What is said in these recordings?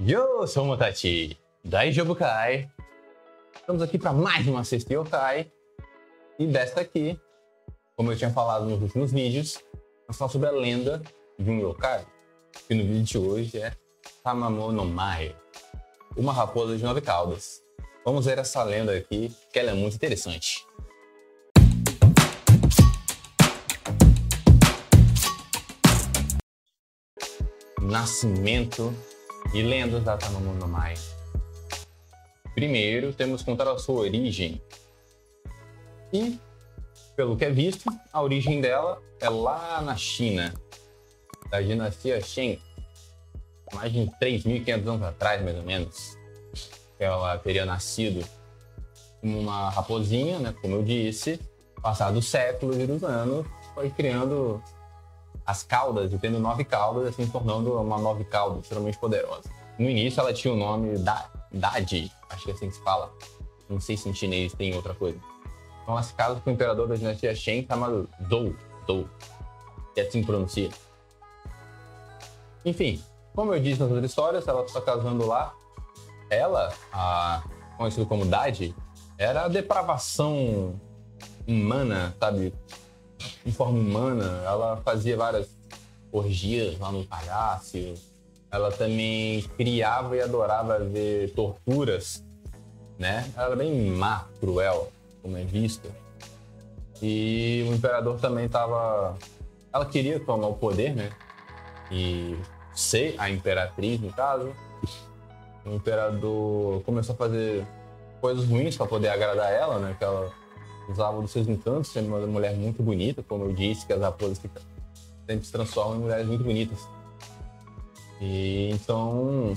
Eu sou o Motati, Daijoubu Bukai. Estamos aqui para mais uma Cesta Yokai. E desta aqui, como eu tinha falado nos últimos vídeos, vamos falar sobre a lenda de um yokai, que no vídeo de hoje é Tamamo no Mae, uma raposa de 9 caudas. Vamos ver essa lenda aqui, que ela é muito interessante. Nascimento e lendas da Tamamo no Mae. Primeiro, temos que contar a sua origem. E, pelo que é visto, a origem dela é lá na China, da dinastia Shang, mais de 3.500 anos atrás, mais ou menos. Ela teria nascido como uma raposinha, né, como eu disse, passados séculos e dos anos, foi criando as caudas e tendo 9 caudas, assim, tornando uma 9 caudas extremamente poderosa. No início ela tinha o nome Dadi, acho que é assim que se fala. Não sei se em chinês tem outra coisa. Então ela se casa com o imperador da dinastia Shang chamado Zhou, que assim pronuncia. Enfim, como eu disse nas outras histórias, ela está casando lá. Ela, conhecida como Dadi, era a depravação humana, sabe? Em forma humana, ela fazia várias orgias lá no palácio. Ela também criava e adorava ver torturas, né? Ela era bem má, cruel, como é visto. E o imperador também estava... Ela queria tomar o poder, né? E ser a imperatriz, no caso. O imperador começou a fazer coisas ruins para poder agradar ela, né? Que ela usava dos seus encantos, sendo uma mulher muito bonita, como eu disse, que as raposas sempre se transformam em mulheres muito bonitas. E então,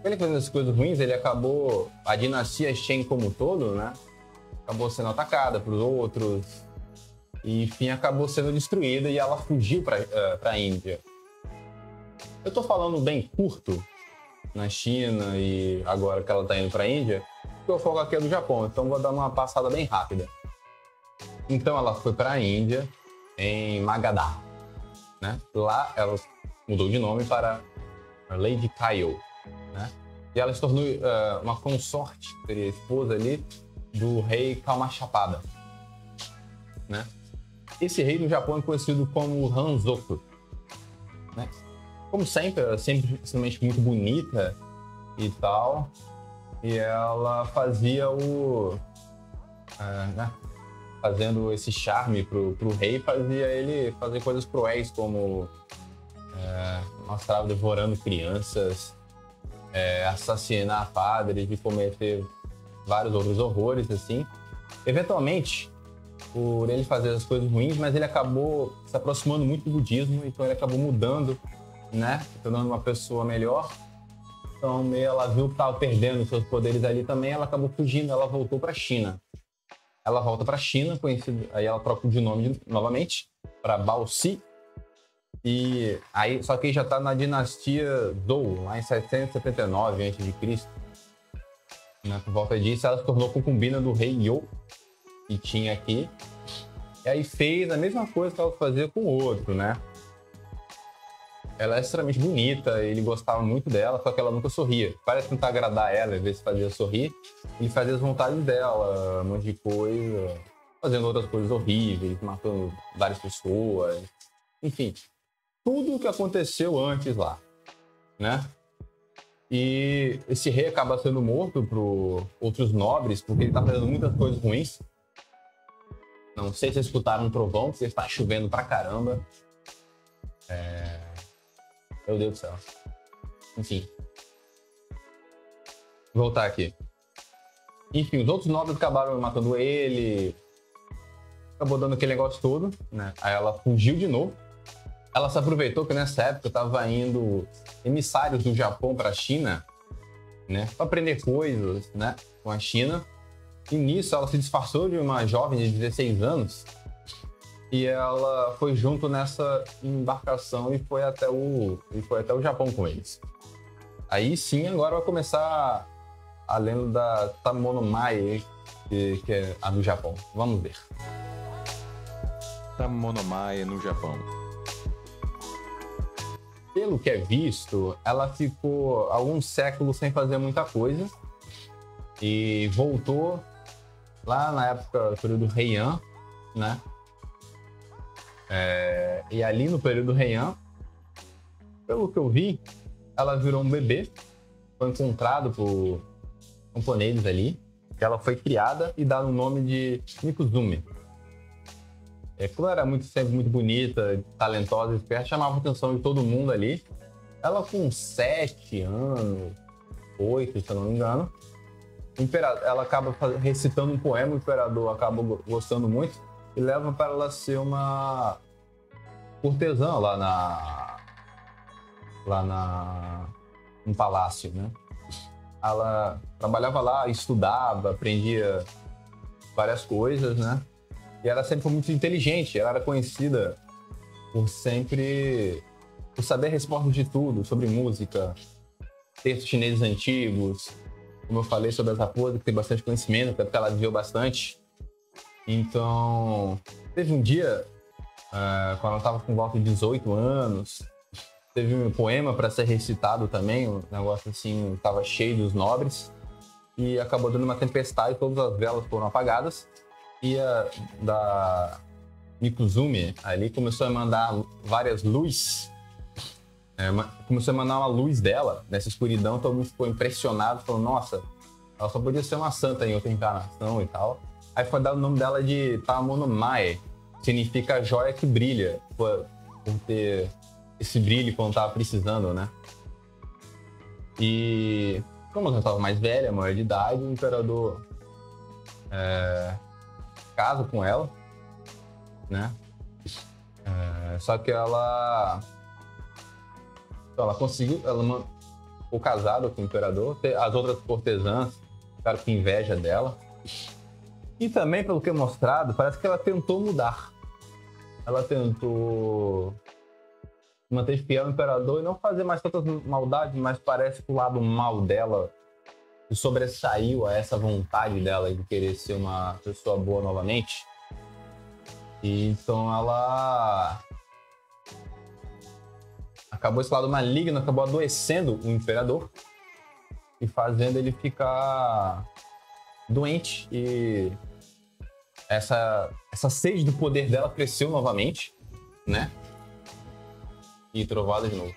ele fazendo essas coisas ruins, ele acabou, a dinastia Shang como um todo, né? Acabou sendo atacada por outros, e enfim, acabou sendo destruída e ela fugiu para a Índia. Eu tô falando bem curto na China e agora que ela tá indo para a Índia, porque o foco aqui é do Japão, então vou dar uma passada bem rápida. Então ela foi para a Índia, em Magadha, né? Lá ela mudou de nome para Lady Kayo, né? E ela se tornou uma consorte, seria a esposa ali, do rei Kalmachapada, né? Esse rei no Japão é conhecido como Hanzoku, né? Como sempre, ela é sempre extremamente muito bonita e tal, e ela fazia né? Fazendo esse charme pro rei, fazia ele fazer coisas cruéis, como mostrava devorando crianças, assassinar padres e cometer vários outros horrores, assim. Eventualmente, por ele fazer as coisas ruins, mas ele acabou se aproximando muito do budismo, então ele acabou mudando, né? Tornando uma pessoa melhor. Então, ela viu que estava perdendo seus poderes ali também, ela acabou fugindo, ela voltou para a China. Ela volta para a China, aí ela troca de nome novamente para Baozi. E aí, só que aí já está na dinastia Zhou, lá em 779 a.C. Por volta disso, ela se tornou concubina do rei You, que tinha aqui. E aí fez a mesma coisa que ela fazia com o outro, né? Ela é extremamente bonita, ele gostava muito dela, só que ela nunca sorria. Parece tentar agradar ela, às vezes fazia sorrir. Ele fazia as vontades dela, um monte de coisa, fazendo outras coisas horríveis, matando várias pessoas. Enfim, tudo o que aconteceu antes lá, né? E esse rei acaba sendo morto por outros nobres, porque ele tá fazendo muitas coisas ruins. Não sei se vocês escutaram um trovão, porque está chovendo pra caramba. Meu Deus do céu. Enfim. Vou voltar aqui. Enfim, os outros nobres acabaram matando ele. Acabou dando aquele negócio todo, né? Aí ela fugiu de novo. Ela se aproveitou que nessa época estava indo emissários do Japão para a China, né? Para aprender coisas, né? Com a China. E nisso ela se disfarçou de uma jovem de 16 anos. E ela foi junto nessa embarcação e foi até o Japão com eles. Aí sim, agora vai começar a lenda da Tamamo no Mae, que é a do Japão. Vamos ver. Tamamo no Mae no Japão. pelo que é visto, ela ficou alguns séculos sem fazer muita coisa e voltou lá na época do período Heian, né? E ali no período Heian, pelo que eu vi, ela virou um bebê, foi encontrado por camponeses ali, que ela foi criada e dado o nome de Mikuzumi. Como ela era sempre muito bonita, talentosa, esperta, chamava a atenção de todo mundo ali. Ela com 7 anos, 8, se eu não me engano, ela acaba recitando um poema, o imperador acaba gostando muito e leva para ela ser uma cortesã no palácio, né? Ela trabalhava lá, estudava, aprendia várias coisas, né? E ela sempre foi muito inteligente. Ela era conhecida por saber respostas de tudo, sobre música, textos chineses antigos, como eu falei sobre as raposas, que tem bastante conhecimento, porque ela viveu bastante. Então, teve um dia, quando ela estava com volta de 18 anos, teve um poema para ser recitado também, um negócio assim, estava cheio dos nobres, e acabou dando uma tempestade, todas as velas foram apagadas, e a da Mikuzumi ali começou a mandar várias luzes, começou a mandar uma luz dela nessa escuridão, todo mundo ficou impressionado, falou, nossa, ela só podia ser uma santa em outra encarnação e tal. Aí foi dado o nome dela de Tamonomae, que significa joia que brilha, por ter esse brilho quando tava precisando, né? E como ela estava mais velha, maior de idade, o imperador casa com ela, né? Só que ela conseguiu, ela ficou casada com o imperador, as outras cortesãs ficaram com inveja dela. E também, pelo que é mostrado, parece que ela tentou mudar. Ela tentou manter fiel ao imperador e não fazer mais tantas maldades, mas parece que o lado mal dela se sobressaiu a essa vontade dela de querer ser uma pessoa boa novamente. E então ela acabou esse lado maligno, acabou adoecendo o imperador e fazendo ele ficar doente. E essa sede do poder dela cresceu novamente, né? E trovada de novo.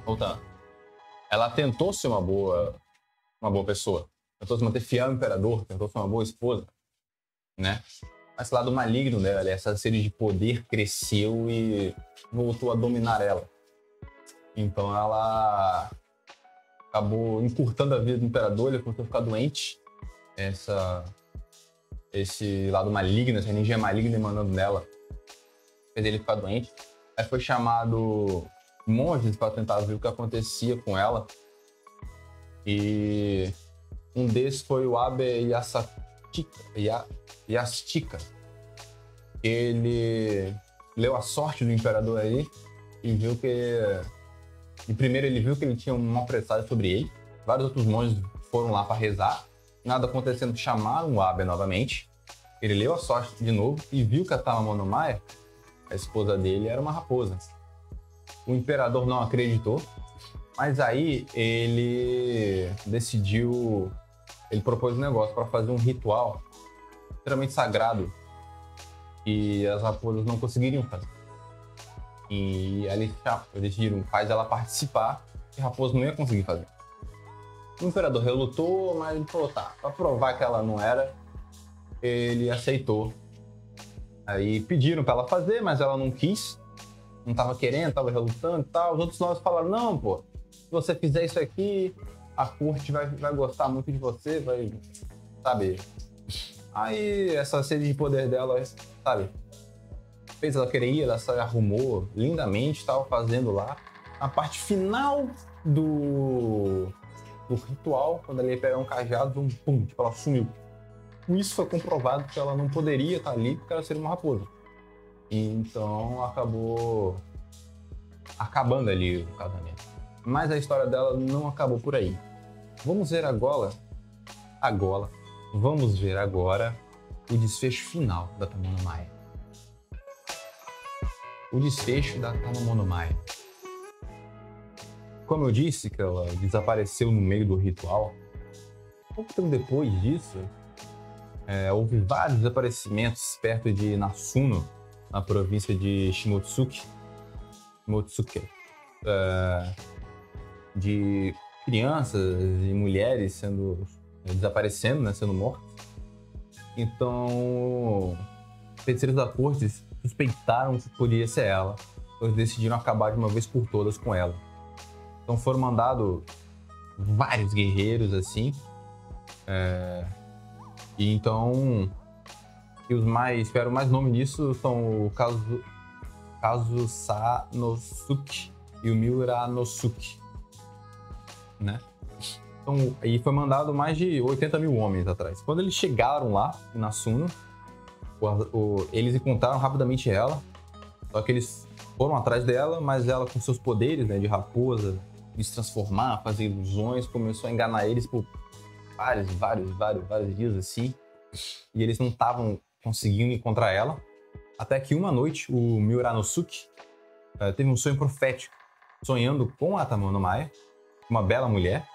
Voltando. Ela tentou ser uma boa pessoa. Tentou se manter fiel ao imperador, tentou ser uma boa esposa, né? Mas esse lado maligno dela, essa sede de poder cresceu e voltou a dominar ela. Então ela acabou encurtando a vida do imperador, ele começou a ficar doente. Esse lado maligno, essa energia maligna emanando dela, fez ele ficar doente. Aí foi chamado monges para tentar ver o que acontecia com ela. E um desses foi o Abe Yastika. Ele leu a sorte do imperador aí e viu que... E primeiro ele viu que ele tinha um mau presságio sobre ele. Vários outros monges foram lá para rezar. Nada acontecendo, chamaram o Abe novamente. Ele leu a sorte de novo e viu que a Tamonomae, a esposa dele, era uma raposa. O imperador não acreditou, mas aí ele decidiu... Ele propôs um negócio para fazer um ritual extremamente sagrado e as raposas não conseguiriam fazer. E aí eles decidiram, faz ela participar, e a raposa não ia conseguir fazer. O imperador relutou, mas ele falou, tá, para provar que ela não era, ele aceitou. Aí pediram para ela fazer, mas ela não quis, não estava querendo, estava relutando e tal. Os outros nobres falaram, não, pô, se você fizer isso aqui, a corte vai gostar muito de você, vai, sabe? Aí essa sede de poder dela, sabe? Fez ela querer ir, ela se arrumou lindamente, estava fazendo lá. A parte final do ritual, quando ela ia pegar um cajado, pum, tipo, ela sumiu. Com isso foi comprovado que ela não poderia estar ali porque ela seria uma raposa. Então acabou acabando ali o casamento. Mas a história dela não acabou por aí. Vamos ver agora o desfecho final da Tamonomae. O desfecho da Tamonomae. como eu disse, que ela desapareceu no meio do ritual, pouco tempo depois disso, houve vários desaparecimentos perto de Nasuno, na província de Shimotsuki, de crianças e mulheres sendo desaparecendo, né, sendo mortas. Então, feiticeiros da corte suspeitaram que poderia ser ela, eles decidiram acabar de uma vez por todas com ela. Então foram mandados vários guerreiros assim, e então os mais tiveram mais nome nisso são o Kazusanosuke e o Muranosuke, né? Então, aí foi mandado mais de 80 mil homens atrás. Quando eles chegaram lá em Nasuno, eles encontraram rapidamente ela, só que eles foram atrás dela, mas ela com seus poderes, né, de raposa, de se transformar, fazer ilusões, começou a enganar eles por vários dias assim, e eles não estavam conseguindo encontrar ela, até que uma noite o Muranosuke teve um sonho profético, sonhando com a Tamanomae, uma bela mulher,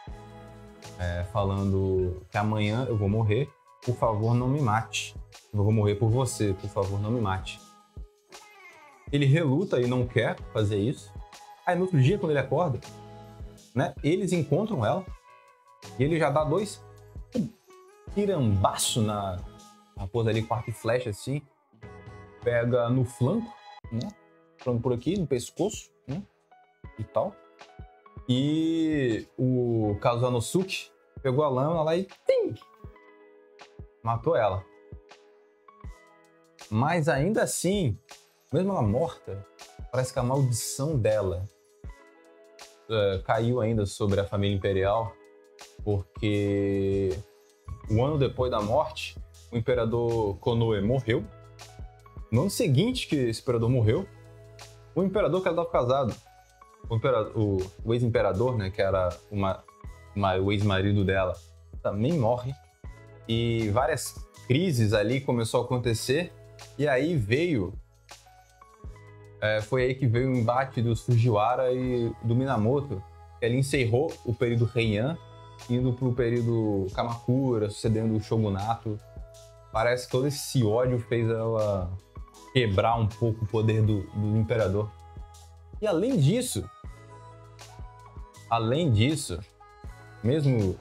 falando que amanhã eu vou morrer, por favor não me mate. Eu vou morrer por você, por favor não me mate. Ele reluta e não quer fazer isso. Aí no outro dia, quando ele acorda, né, eles encontram ela e ele já dá 2 tirambaços na raposa ali com arco e flecha assim, pega no flanco, né, flanco por aqui, no pescoço, né, e tal. E o Kazusanosuke pegou a lâmina lá e matou ela. Mas ainda assim, mesmo ela morta, parece que a maldição dela caiu ainda sobre a família imperial, porque um ano depois da morte, o imperador Konoe morreu. No ano seguinte que esse imperador morreu, o imperador que ela estava casado, o ex-imperador, né, que era o ex-marido dela, também morre. E várias crises ali começou a acontecer. E aí foi aí que veio o embate dos Fujiwara e do Minamoto. Ele encerrou o período Heian, indo para o período Kamakura, sucedendo o Shogunato. Parece que todo esse ódio fez ela quebrar um pouco o poder do imperador. E além disso, mesmo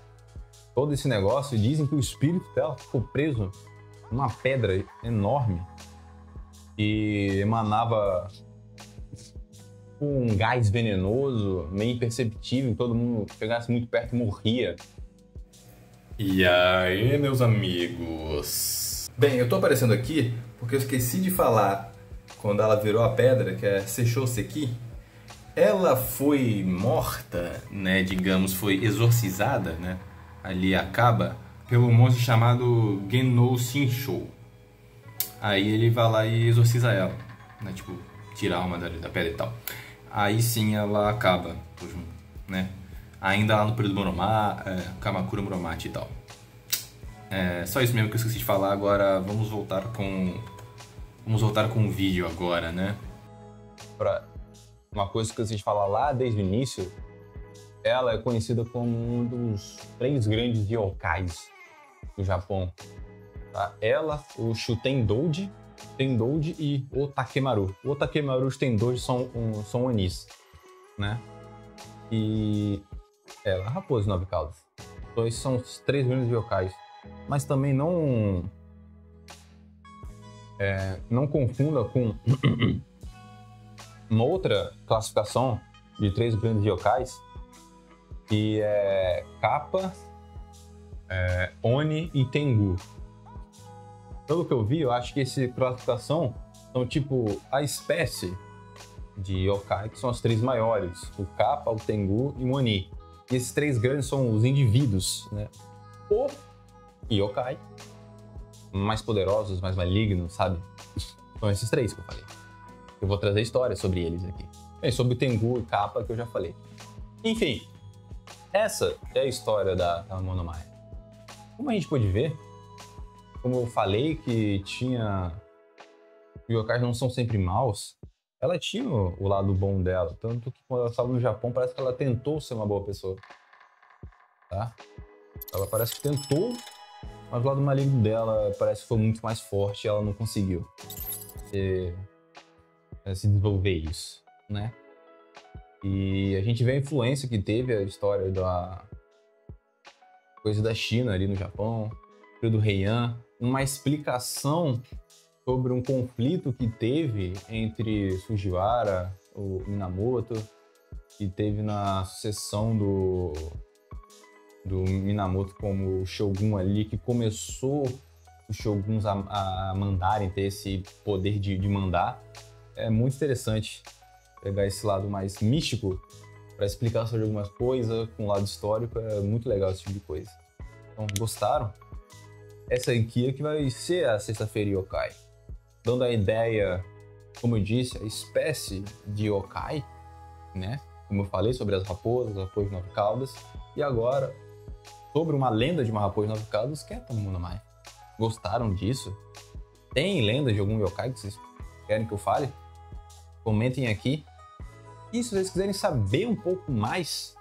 todo esse negócio, dizem que o espírito dela ficou preso numa pedra enorme e emanava um gás venenoso, meio imperceptível, todo mundo que chegasse muito perto morria. E aí, meus amigos? Bem, eu tô aparecendo aqui porque eu esqueci de falar quando ela virou a pedra, que é Seishou Seki. Ela foi morta, né, digamos, foi exorcizada, né, ali acaba, pelo monstro chamado Genou Shinshou. Aí ele vai lá e exorciza ela, né, tipo, tira a alma da pedra e tal. Aí sim ela acaba, né, ainda lá no período Kamakura Muromachi e tal. Só isso mesmo que eu esqueci de falar. Agora vamos voltar com o vídeo agora, né. Uma coisa que eu esqueci de falar lá desde o início, ela é conhecida como um dos 3 grandes yokais do Japão. Tá? Ela, o Shutendouji, Tendouji e o Takemaru. O Takemaru e o Tendouji são onis, né? E ela, a Raposa de 9 Caudas. Então esses são os 3 grandes yokais. Mas também não confunda com uma outra classificação de 3 grandes yokais, que é Kappa, Oni e Tengu. Pelo que eu vi, eu acho que essa classificação são tipo a espécie de yokai, que são as 3 maiores: o Kappa, o Tengu e o Oni. E esses 3 grandes são os indivíduos, né? O yokai mais poderosos, mais malignos, sabe? São esses 3 que eu falei. Eu vou trazer histórias sobre eles aqui. Sobre o Tengu e Kappa, que eu já falei. Enfim, essa é a história da Monomaia. Como a gente pode ver, como eu falei que os yokais não são sempre maus, ela tinha o lado bom dela. Tanto que quando ela estava no Japão, parece que ela tentou ser uma boa pessoa. Tá? Ela parece que tentou, mas o lado maligno dela parece que foi muito mais forte e ela não conseguiu se desenvolver isso, né? E a gente vê a influência que teve a história da coisa da China ali no Japão, do Heian, uma explicação sobre um conflito que teve entre Fujiwara, o Minamoto, que teve na sucessão do Minamoto como Shogun ali, que começou os Shoguns a mandarem, ter esse poder de mandar. É muito interessante pegar esse lado mais místico para explicar sobre algumas coisas, com o lado histórico, é muito legal esse tipo de coisa. Então, gostaram? Essa aqui é que vai ser a Sexta-feira Yokai. Dando a ideia, como eu disse, a espécie de yokai, né? Como eu falei sobre as raposas de 9 caudas. E agora, sobre uma lenda de uma raposa de 9 caudas, que é Tamunamai. Gostaram disso? Tem lenda de algum yokai que vocês querem que eu fale? Comentem aqui. E se vocês quiserem saber um pouco mais,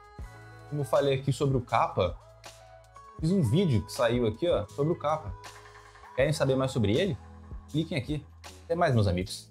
como eu falei aqui sobre o Kappa, fiz um vídeo que saiu aqui, ó, sobre o Kappa. Querem saber mais sobre ele? Cliquem aqui. Até mais, meus amigos.